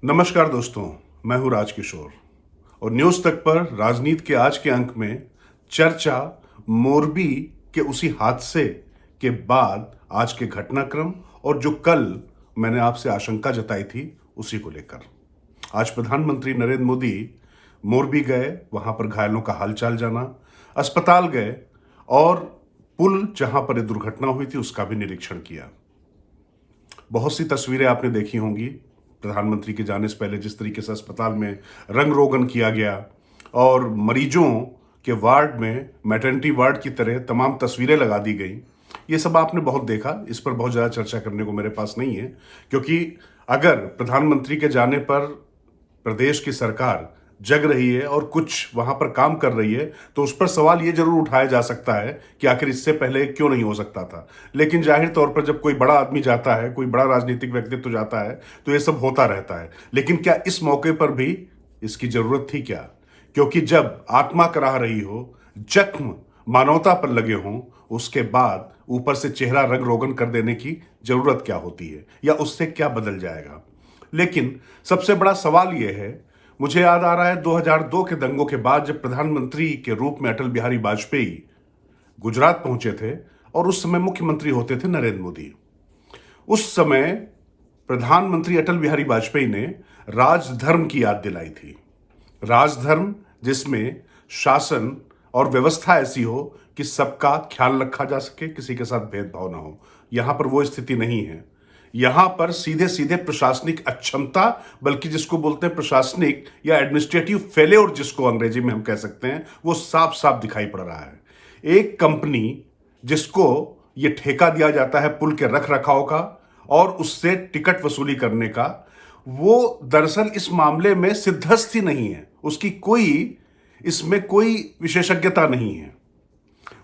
नमस्कार दोस्तों, मैं हूं राजकिशोर और न्यूज तक पर राजनीति के आज के अंक में चर्चा मोरबी के उसी हादसे के बाद आज के घटनाक्रम और जो कल मैंने आपसे आशंका जताई थी उसी को लेकर। आज प्रधानमंत्री नरेंद्र मोदी मोरबी गए, वहां पर घायलों का हालचाल जाना, अस्पताल गए और पुल जहां पर यह दुर्घटना हुई थी उसका भी निरीक्षण किया। बहुत सी तस्वीरें आपने देखी होंगी प्रधानमंत्री के जाने से पहले, जिस तरीके से अस्पताल में रंग रोगन किया गया और मरीजों के वार्ड में मैटरनिटी वार्ड की तरह तमाम तस्वीरें लगा दी गई। ये सब आपने बहुत देखा, इस पर बहुत ज़्यादा चर्चा करने को मेरे पास नहीं है, क्योंकि अगर प्रधानमंत्री के जाने पर प्रदेश की सरकार जग रही है और कुछ वहां पर काम कर रही है तो उस पर सवाल ये जरूर उठाया जा सकता है कि आखिर इससे पहले क्यों नहीं हो सकता था। लेकिन जाहिर तौर पर जब कोई बड़ा आदमी जाता है, कोई बड़ा राजनीतिक व्यक्तित्व जाता है तो ये सब होता रहता है। लेकिन क्या इस मौके पर भी इसकी जरूरत थी क्या? क्योंकि जब आत्मा कराह रही हो, जख्म मानवता पर लगे हों, उसके बाद ऊपर से चेहरा रंग रोगन कर देने की जरूरत क्या होती है, या उससे क्या बदल जाएगा? लेकिन सबसे बड़ा सवाल यह है, मुझे याद आ रहा है 2002 के दंगों के बाद जब प्रधानमंत्री के रूप में अटल बिहारी वाजपेयी गुजरात पहुंचे थे और उस समय मुख्यमंत्री होते थे नरेंद्र मोदी। उस समय प्रधानमंत्री अटल बिहारी वाजपेयी ने राजधर्म की याद दिलाई थी। राजधर्म जिसमें शासन और व्यवस्था ऐसी हो कि सबका ख्याल रखा जा सके, किसी के साथ भेदभाव ना हो। यहां पर वो स्थिति नहीं है। यहां पर सीधे सीधे प्रशासनिक अक्षमता, बल्कि जिसको बोलते हैं प्रशासनिक या एडमिनिस्ट्रेटिव फेलियर जिसको अंग्रेजी में हम कह सकते हैं, वो साफ साफ दिखाई पड़ रहा है। एक कंपनी जिसको ये ठेका दिया जाता है पुल के रख रखाव का और उससे टिकट वसूली करने का, वो दरअसल इस मामले में सिद्धस्थ ही नहीं है। उसकी इसमें कोई विशेषज्ञता नहीं है।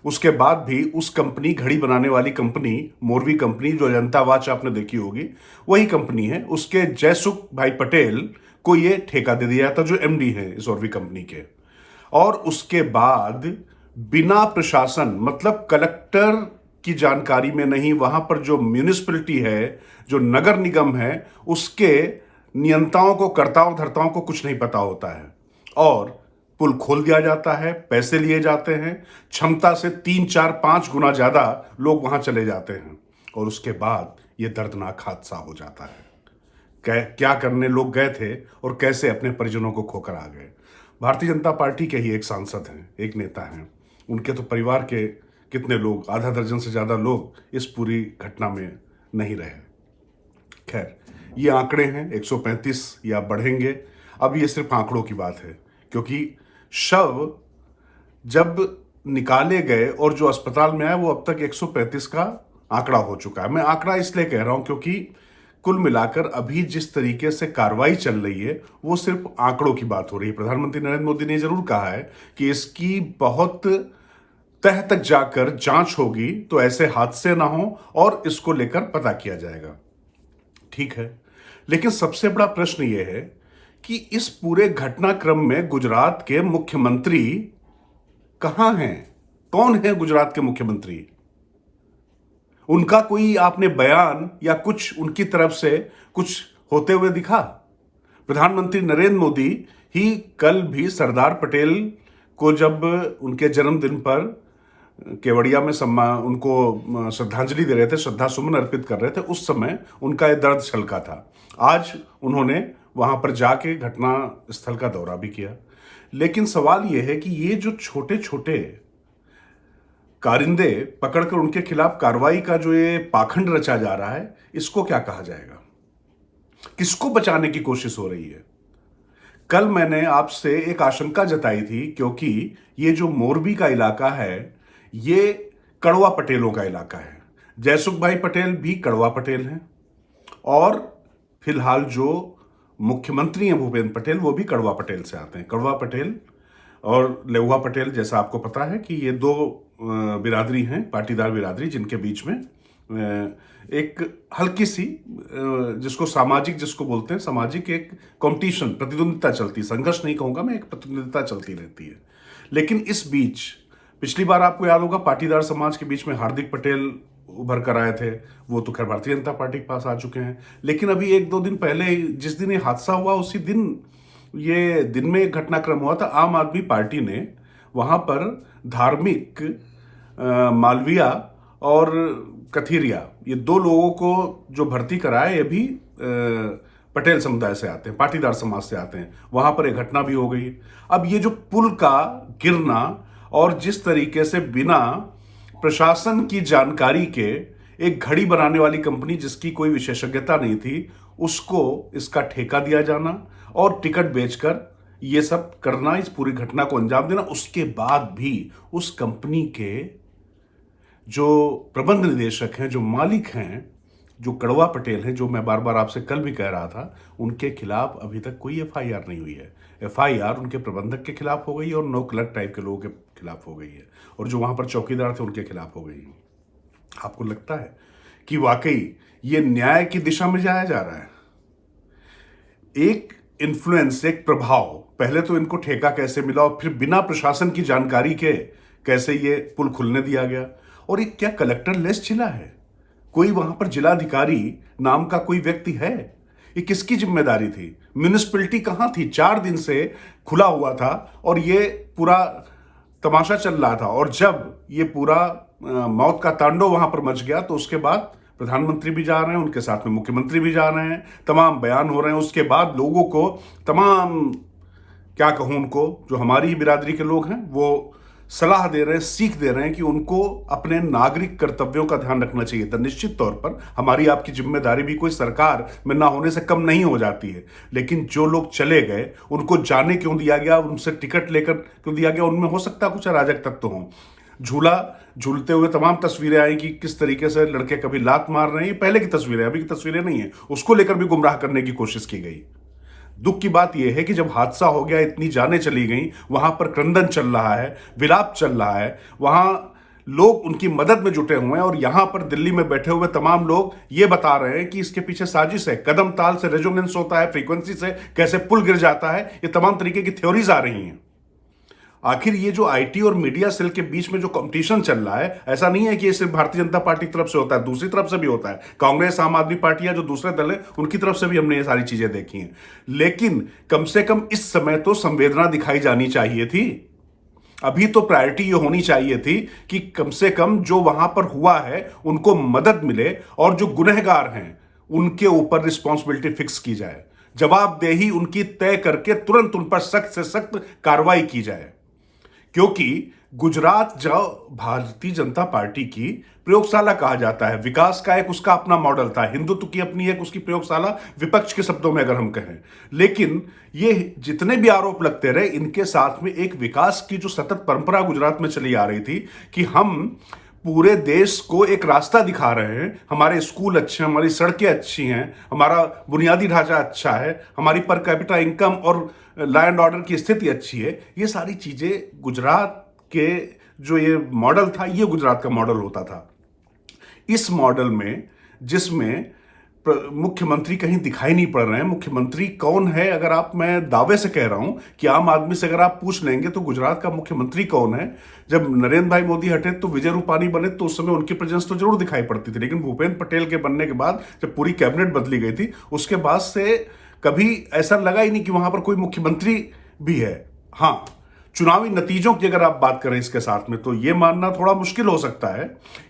उसके बाद भी उस कंपनी, घड़ी बनाने वाली कंपनी मोरबी कंपनी, जो जनता वाच आपने देखी होगी, वही कंपनी है, उसके जयसुख भाई पटेल को ये ठेका दे दिया था, जो एमडी है इस मोरबी कंपनी के। और उसके बाद बिना प्रशासन, मतलब कलेक्टर की जानकारी में नहीं, वहां पर जो म्यूनिसिपैलिटी है, जो नगर निगम है, उसके नियंताओं को, कर्ताओं धर्ताओं को कुछ नहीं पता होता है और पुल खोल दिया जाता है, पैसे लिए जाते हैं, क्षमता से 3, 4, 5 गुना ज्यादा लोग वहां चले जाते हैं और उसके बाद यह दर्दनाक हादसा हो जाता है। क्या करने लोग गए थे और कैसे अपने परिजनों को खोकर आ गए। भारतीय जनता पार्टी के ही एक सांसद हैं, एक नेता हैं, उनके तो परिवार के कितने लोग, आधा दर्जन से ज्यादा लोग इस पूरी घटना में नहीं रहे। खैर, ये आंकड़े हैं 135 या बढ़ेंगे। अब ये सिर्फ आंकड़ों की बात है, क्योंकि शव जब निकाले गए और जो अस्पताल में आए वो अब तक 135 का आंकड़ा हो चुका है। मैं आंकड़ा इसलिए कह रहा हूं क्योंकि कुल मिलाकर अभी जिस तरीके से कार्रवाई चल रही है वो सिर्फ आंकड़ों की बात हो रही है। प्रधानमंत्री नरेंद्र मोदी ने जरूर कहा है कि इसकी बहुत तह तक जाकर जांच होगी तो ऐसे हादसे ना हो और इसको लेकर पता किया जाएगा। ठीक है, लेकिन सबसे बड़ा प्रश्न यह है कि इस पूरे घटनाक्रम में गुजरात के मुख्यमंत्री कहां हैं? कौन है गुजरात के मुख्यमंत्री? उनका कोई आपने बयान या कुछ उनकी तरफ से कुछ होते हुए दिखा? प्रधानमंत्री नरेंद्र मोदी ही कल भी सरदार पटेल को जब उनके जन्मदिन पर केवड़िया में उनको श्रद्धांजलि दे रहे थे, श्रद्धा सुमन अर्पित कर रहे थे, उस समय उनका यह दर्द छलका था। आज उन्होंने वहां पर जाके घटना स्थल का दौरा भी किया। लेकिन सवाल यह है कि ये जो छोटे छोटे कारिंदे पकड़कर उनके खिलाफ कार्रवाई का जो ये पाखंड रचा जा रहा है, इसको क्या कहा जाएगा? किसको बचाने की कोशिश हो रही है? कल मैंने आपसे एक आशंका जताई थी, क्योंकि ये जो मोरबी का इलाका है ये कड़वा पटेलों का इलाका है। जयसुख भाई पटेल भी कड़वा पटेल हैं और फिलहाल जो मुख्यमंत्री हैं भूपेंद्र पटेल, वो भी कड़वा पटेल से आते हैं। कड़वा पटेल और लेउआ पटेल, जैसा आपको पता है कि ये दो बिरादरी हैं, पाटीदार बिरादरी, जिनके बीच में एक हल्की सी, जिसको सामाजिक, जिसको बोलते हैं सामाजिक, एक कॉम्पिटिशन, प्रतिद्वंदिता चलती, संघर्ष नहीं कहूंगा मैं, एक प्रतिद्वंदिता चलती रहती है। लेकिन इस बीच पिछली बार आपको याद होगा पाटीदार समाज के बीच में हार्दिक पटेल उभर कर आए थे, वो तो खैर भारतीय जनता पार्टी के पास आ चुके हैं। लेकिन अभी 1-2 दिन पहले जिस दिन ये हादसा हुआ उसी दिन ये दिन में एक घटनाक्रम हुआ था। आम आदमी पार्टी ने वहाँ पर धार्मिक मालविया और कथीरिया, ये 2 लोगों को जो भर्ती कराया, ये भी पटेल समुदाय से आते हैं, पाटीदार समाज से आते हैं। वहां पर एक घटना भी हो गई। अब ये जो पुल का गिरना और जिस तरीके से बिना प्रशासन की जानकारी के एक घड़ी बनाने वाली कंपनी जिसकी कोई विशेषज्ञता नहीं थी, उसको इसका ठेका दिया जाना और टिकट बेचकर ये सब करना, इस पूरी घटना को अंजाम देना, उसके बाद भी उस कंपनी के जो प्रबंध निदेशक हैं, जो मालिक हैं, जो कड़वा पटेल हैं, जो मैं बार बार आपसे कल भी कह रहा था, उनके खिलाफ अभी तक कोई एफआईआर नहीं हुई है। एफआईआर उनके प्रबंधक के खिलाफ हो गई है और 9 क्लर्क टाइप के लोगों के खिलाफ हो गई है, और जो वहां पर चौकीदार थे उनके खिलाफ हो गई है। आपको लगता है कि वाकई ये न्याय की दिशा में जाया जा रहा है? एक इन्फ्लुएंस, एक प्रभाव, पहले तो इनको ठेका कैसे मिला और फिर बिना प्रशासन की जानकारी के कैसे ये पुल खुलने दिया गया? और ये क्या कलेक्टर लेस जिला है? कोई वहां पर जिलाधिकारी नाम का कोई व्यक्ति है? ये किसकी जिम्मेदारी थी? म्यूनिसिपैलिटी कहां थी? 4 दिन से खुला हुआ था और ये पूरा तमाशा चल रहा था, और जब ये पूरा मौत का तांडव वहां पर मच गया तो उसके बाद प्रधानमंत्री भी जा रहे हैं, उनके साथ में मुख्यमंत्री भी जा रहे हैं, तमाम बयान हो रहे हैं। उसके बाद लोगों को तमाम, क्या कहूं, उनको जो हमारी ही बिरादरी के लोग हैं वो सलाह दे रहे हैं, सीख दे रहे हैं कि उनको अपने नागरिक कर्तव्यों का ध्यान रखना चाहिए था। निश्चित तौर पर हमारी आपकी जिम्मेदारी भी कोई सरकार में ना होने से कम नहीं हो जाती है, लेकिन जो लोग चले गए उनको जाने क्यों दिया गया, उनसे टिकट लेकर क्यों दिया गया? उनमें हो सकता है कुछ अराजक तत्व हों। झूला झूलते हुए तमाम तस्वीरें आई कि किस तरीके से लड़के कभी लात मार रहे हैं, ये पहले की तस्वीरें, अभी की तस्वीरें नहीं है, उसको लेकर भी गुमराह करने की कोशिश की गई। दुख की बात यह है कि जब हादसा हो गया, इतनी जानें चली गई, वहां पर क्रंदन चल रहा है, विलाप चल रहा है, वहां लोग उनकी मदद में जुटे हुए हैं, और यहां पर दिल्ली में बैठे हुए तमाम लोग ये बता रहे हैं कि इसके पीछे साजिश है, कदम ताल से रेजोनेंस होता है, फ्रीक्वेंसी से कैसे पुल गिर जाता है, ये तमाम तरीके की थ्योरीज आ रही हैं। आखिर ये जो आईटी और मीडिया सेल के बीच में जो कंपटीशन चल रहा है, ऐसा नहीं है कि ये सिर्फ भारतीय जनता पार्टी की तरफ से होता है, दूसरी तरफ से भी होता है। कांग्रेस, आम आदमी पार्टी या जो दूसरे दल है, उनकी तरफ से भी हमने ये सारी चीजें देखी हैं। लेकिन कम से कम इस समय तो संवेदना दिखाई जानी चाहिए थी। अभी तो प्रायोरिटी ये होनी चाहिए थी कि कम से कम जो वहां पर हुआ है उनको मदद मिले, और जो गुनहगार हैं उनके ऊपर रिस्पॉन्सिबिलिटी फिक्स की जाए, जवाबदेही उनकी तय करके तुरंत उन पर सख्त से सख्त कार्रवाई की जाए। क्योंकि गुजरात जो भारतीय जनता पार्टी की प्रयोगशाला कहा जाता है, विकास का एक उसका अपना मॉडल था, हिंदुत्व की अपनी एक उसकी प्रयोगशाला, विपक्ष के शब्दों में अगर हम कहें। लेकिन ये जितने भी आरोप लगते रहे, इनके साथ में एक विकास की जो सतत परंपरा गुजरात में चली आ रही थी कि हम पूरे देश को एक रास्ता दिखा रहे हैं, हमारे स्कूल अच्छे हैं, हमारी सड़कें अच्छी हैं, हमारा बुनियादी ढांचा अच्छा है, हमारी पर कैपिटा इनकम और लॉ एंड ऑर्डर की स्थिति अच्छी है। ये सारी चीजें गुजरात के जो ये मॉडल था, ये गुजरात का मॉडल होता था। इस मॉडल में जिसमें मुख्यमंत्री कहीं दिखाई नहीं पड़ रहे हैं। मुख्यमंत्री कौन है? अगर आप, मैं दावे से कह रहा हूं कि आम आदमी से अगर आप पूछ लेंगे तो गुजरात का मुख्यमंत्री कौन है, जब नरेंद्र भाई मोदी हटे तो विजय रूपानी बने तो उस समय उनकी प्रेजेंस तो जरूर दिखाई पड़ती थी, लेकिन भूपेंद्र पटेल के बनने के बाद जब पूरी कैबिनेट बदली गई थी, उसके बाद से कभी ऐसा लगा ही नहीं कि वहां पर कोई मुख्यमंत्री भी है। हाँ, चुनावी नतीजों की अगर आप बात करें इसके साथ में, तो यह मानना थोड़ा मुश्किल हो सकता है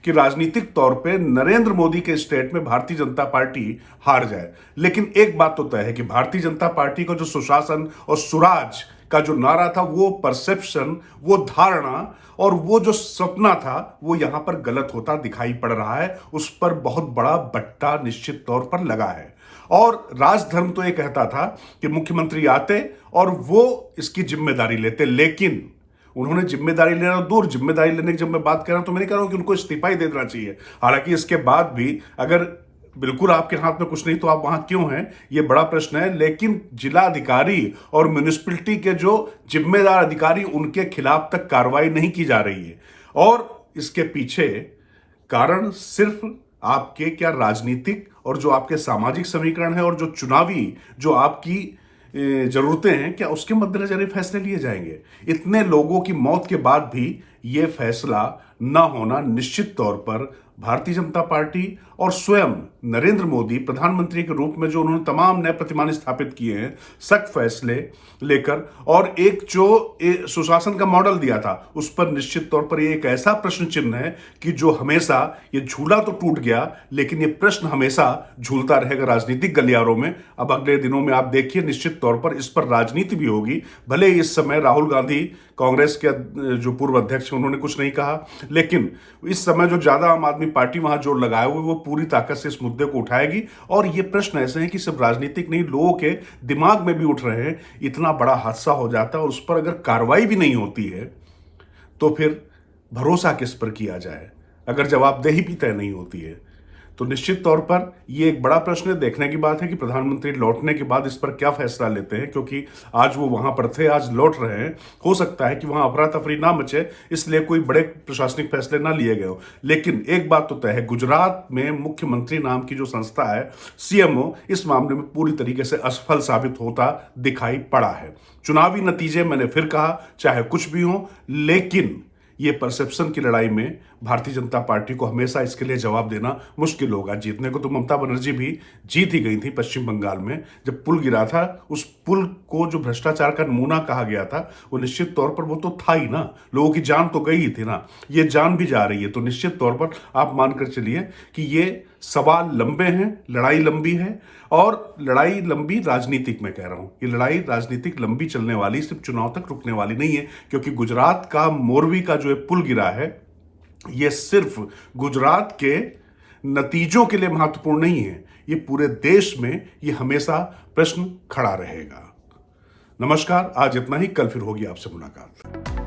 कि राजनीतिक तौर पे नरेंद्र मोदी के स्टेट में भारतीय जनता पार्टी हार जाए। लेकिन एक बात तो तय है कि भारतीय जनता पार्टी का जो सुशासन और सुराज का जो नारा था, वो परसेप्शन, वो धारणा और वो जो सपना था, वो यहां पर गलत होता दिखाई पड़ रहा है। उस पर बहुत बड़ा बट्टा निश्चित तौर पर लगा है। और राजधर्म तो ये कहता था कि मुख्यमंत्री आते और वो इसकी जिम्मेदारी लेते, लेकिन उन्होंने जिम्मेदारी लेना दूर, जिम्मेदारी लेने की जब मैं बात कर रहा हूं तो मैं नहीं कह रहा हूं कि उनको इस्तीफा ही दे देना चाहिए। हालांकि इसके बाद भी अगर बिल्कुल आपके हाथ में कुछ नहीं तो आप वहां क्यों हैं, ये बड़ा प्रश्न है। लेकिन जिला अधिकारी और म्यूनिसिपैलिटी के जो जिम्मेदार अधिकारी, उनके खिलाफ तक कार्रवाई नहीं की जा रही है। और इसके पीछे कारण सिर्फ आपके क्या राजनीतिक और जो आपके सामाजिक समीकरण है और जो चुनावी जो आपकी जरूरतें हैं, क्या उसके मद्देनजर फैसले लिए जाएंगे? इतने लोगों की मौत के बाद भी ये फैसला न होना निश्चित तौर पर भारतीय जनता पार्टी और स्वयं नरेंद्र मोदी प्रधानमंत्री के रूप में जो उन्होंने तमाम नए प्रतिमान स्थापित किए हैं सख्त फैसले लेकर, और एक जो सुशासन का मॉडल दिया था उस पर निश्चित तौर पर ये एक ऐसा प्रश्न चिन्ह है कि जो हमेशा, ये झूला तो टूट गया लेकिन ये प्रश्न हमेशा झूलता रहेगा राजनीतिक गलियारों में। अब अगले दिनों में आप देखिए निश्चित तौर पर इस पर राजनीति भी होगी। भले इस समय राहुल गांधी कांग्रेस के जो पूर्व अध्यक्ष हैं उन्होंने कुछ नहीं कहा, लेकिन इस समय जो ज्यादा आम आदमी पार्टी वहां जोर लगाए हुए वो पूरी ताकत से इस मुद्दे को उठाएगी। और ये प्रश्न ऐसे हैं कि सिर्फ राजनीतिक नहीं, लोगों के दिमाग में भी उठ रहे हैं। इतना बड़ा हादसा हो जाता है और उस पर अगर कार्रवाई भी नहीं होती है तो फिर भरोसा किस पर किया जाए, अगर जवाबदेही भी तय नहीं होती है। तो निश्चित तौर पर यह एक बड़ा प्रश्न है। देखने की बात है कि प्रधानमंत्री लौटने के बाद इस पर क्या फैसला लेते हैं, क्योंकि आज वो वहां पर थे, आज लौट रहे हैं। हो सकता है कि वहां अफरा तफरी ना मचे, इसलिए कोई बड़े प्रशासनिक फैसले ना लिए गए हो। लेकिन एक बात तो तय है, गुजरात में मुख्यमंत्री नाम की जो संस्था है सीएमओ, इस मामले में पूरी तरीके से असफल साबित होता दिखाई पड़ा है। चुनावी नतीजे, मैंने फिर कहा, चाहे कुछ भी हो, लेकिन ये परसेप्शन की लड़ाई में भारतीय जनता पार्टी को हमेशा इसके लिए जवाब देना मुश्किल होगा। जीतने को तो ममता बनर्जी भी जीत ही गई थी पश्चिम बंगाल में। जब पुल गिरा था, उस पुल को जो भ्रष्टाचार का नमूना कहा गया था, वो निश्चित तौर पर वो तो था ही ना, लोगों की जान तो गई ही थी ना, ये जान भी जा रही है। तो निश्चित तौर पर आप मानकर चलिए कि ये सवाल लंबे हैं, लड़ाई लंबी है, और लड़ाई लंबी राजनीतिक, मैं कह रहा हूं ये लड़ाई राजनीतिक लंबी चलने वाली, सिर्फ चुनाव तक रुकने वाली नहीं है। क्योंकि गुजरात का मोरबी का जो पुल गिरा है, ये सिर्फ गुजरात के नतीजों के लिए महत्वपूर्ण नहीं है, ये पूरे देश में ये हमेशा प्रश्न खड़ा रहेगा। नमस्कार, आज इतना ही, कल फिर होगी आपसे मुलाकात।